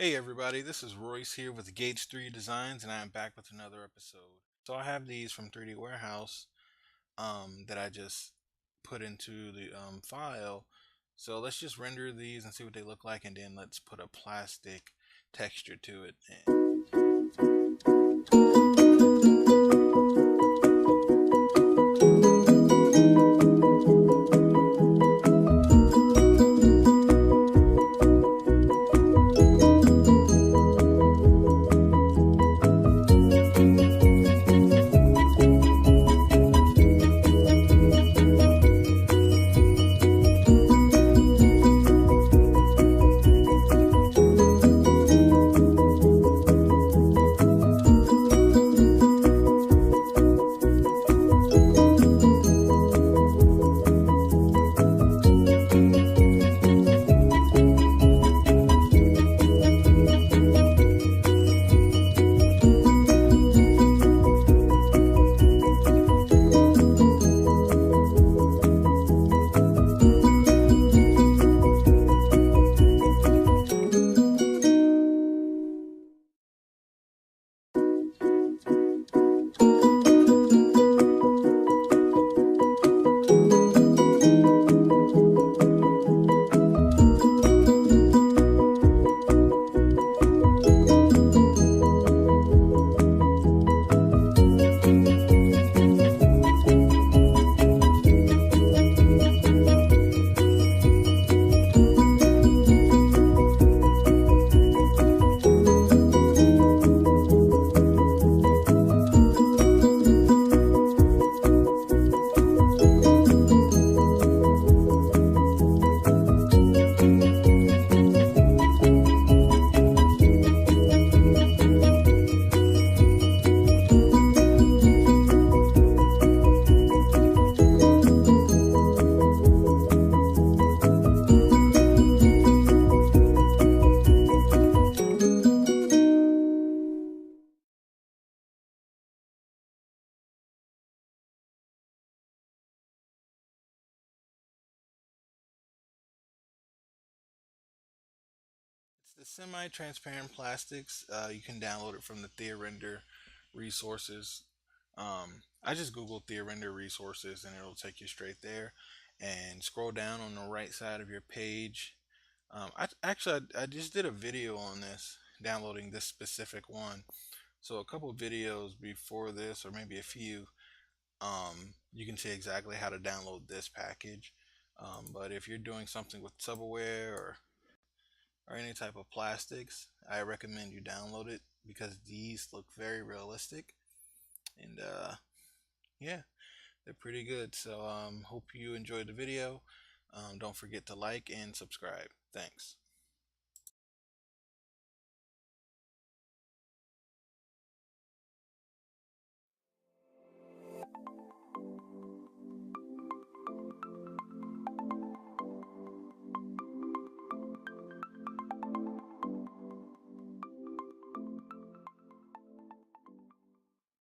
Hey everybody, this is Royce here with Gauge 3 Designs, and I am back with another episode. So I have these from 3D Warehouse that I just put into the file. So let's just render these and see what they look like, and then let's put a plastic texture to it. It's the semi-transparent plastics. You can download it from the Thea Render resources. I just googled Thea Render resources and it'll take you straight there. And scroll down on the right side of your page. I just did a video on this, downloading this specific one. So a couple videos before this, or maybe a few, you can see exactly how to download this package. But if you're doing something with Tupperware or any type of plastics, I recommend you download it because these look very realistic and yeah, they're pretty good. So hope you enjoyed the video. Don't forget to like and subscribe. Thanks.